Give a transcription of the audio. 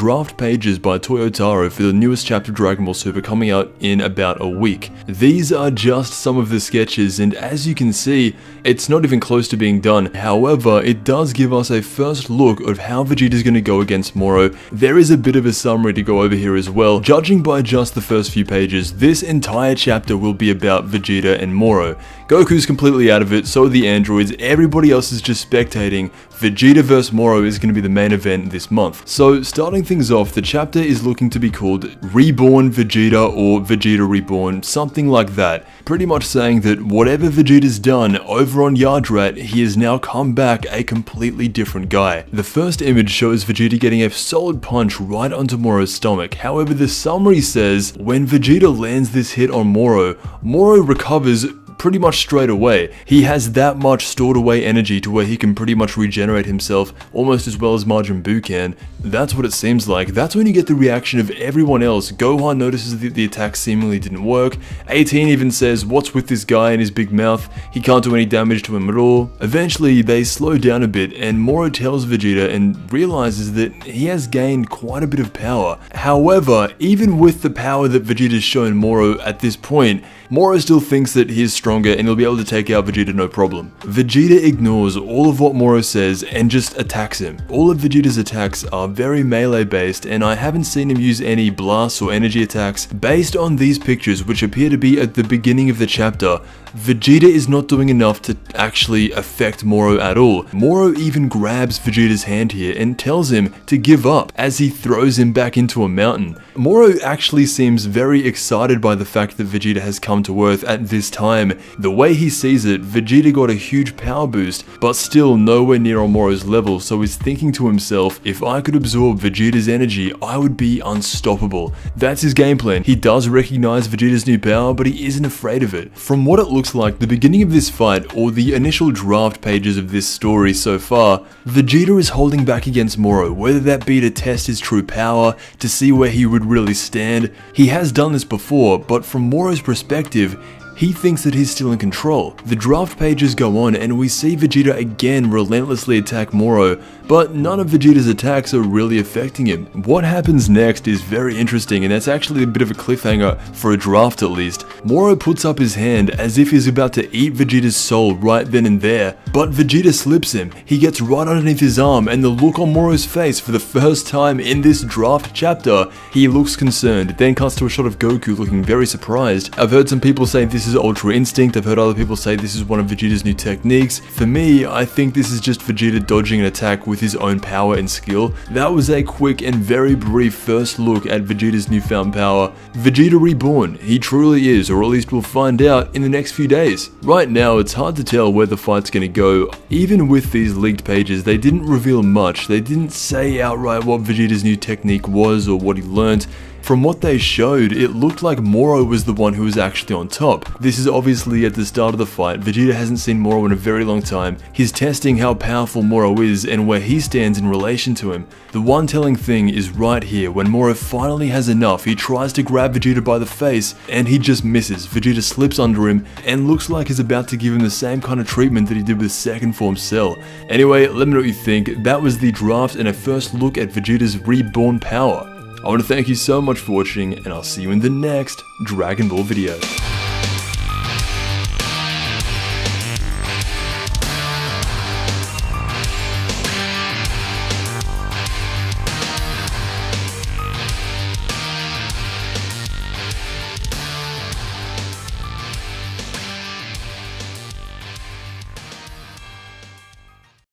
draft pages by Toyotaro for the newest chapter of Dragon Ball Super coming out in about a week. These are just some of the sketches, and as you can see, it's not even close to being done. However, it does give us a first look of how Vegeta is going to go against Moro. There is a bit of a summary to go over here as well. Judging by just the first few pages, this entire chapter will be about Vegeta and Moro. Goku's completely out of it, so are the androids, everybody else is just spectating. Vegeta vs Moro is going to be the main event this month. So starting things off, the chapter is looking to be called Reborn Vegeta or Vegeta Reborn, something like that. Pretty much saying that whatever Vegeta's done over on Yardrat, he has now come back a completely different guy. The first image shows Vegeta getting a solid punch right onto Moro's stomach. However, the summary says when Vegeta lands this hit on Moro, Moro recovers pretty much straight away. He has that much stored away energy to where he can pretty much regenerate himself almost as well as Majin Buu can. That's what it seems like. That's when you get the reaction of everyone else. Gohan notices that the attack seemingly didn't work. 18 even says, "What's with this guy and his big mouth? He can't do any damage to him at all." Eventually, they slow down a bit and Moro tells Vegeta and realizes that he has gained quite a bit of power. However, even with the power that Vegeta's shown Moro at this point, Moro still thinks that he is stronger and he'll be able to take out Vegeta no problem. Vegeta ignores all of what Moro says and just attacks him. All of Vegeta's attacks are very melee based, and I haven't seen him use any blasts or energy attacks. Based on these pictures, which appear to be at the beginning of the chapter, Vegeta is not doing enough to actually affect Moro at all. Moro even grabs Vegeta's hand here and tells him to give up as he throws him back into a mountain. Moro actually seems very excited by the fact that Vegeta has come to Earth at this time. The way he sees it, Vegeta got a huge power boost, but still nowhere near on Moro's level, so he's thinking to himself, if I could absorb Vegeta's energy, I would be unstoppable. That's his game plan. He does recognize Vegeta's new power, but he isn't afraid of it. From what it looks like, the beginning of this fight, or the initial draft pages of this story so far, Vegeta is holding back against Moro, whether that be to test his true power, to see where he would really stand. He has done this before, but from Moro's perspective, he thinks that he's still in control. The draft pages go on and we see Vegeta again relentlessly attack Moro, but none of Vegeta's attacks are really affecting him. What happens next is very interesting, and that's actually a bit of a cliffhanger for a draft at least. Moro puts up his hand as if he's about to eat Vegeta's soul right then and there, but Vegeta slips him. He gets right underneath his arm, and the look on Moro's face for the first time in this draft chapter, he looks concerned. It then cuts to a shot of Goku looking very surprised. I've heard some people say this is Ultra Instinct. I've heard other people say this is one of Vegeta's new techniques. For me, I think this is just Vegeta dodging an attack with his own power and skill. That was a quick and very brief first look at Vegeta's newfound power. Vegeta Reborn, he truly is, or at least we'll find out in the next few days. Right now, it's hard to tell where the fight's gonna go. Even with these leaked pages, they didn't reveal much. They didn't say outright what Vegeta's new technique was or what he learned. From what they showed, it looked like Moro was the one who was actually on top. This is obviously at the start of the fight. Vegeta hasn't seen Moro in a very long time. He's testing how powerful Moro is and where he stands in relation to him. The one telling thing is right here. When Moro finally has enough, he tries to grab Vegeta by the face and he just misses. Vegeta slips under him and looks like he's about to give him the same kind of treatment that he did with second form Cell. Anyway, let me know what you think. That was the draft and a first look at Vegeta's reborn power. I want to thank you so much for watching, and I'll see you in the next Dragon Ball video.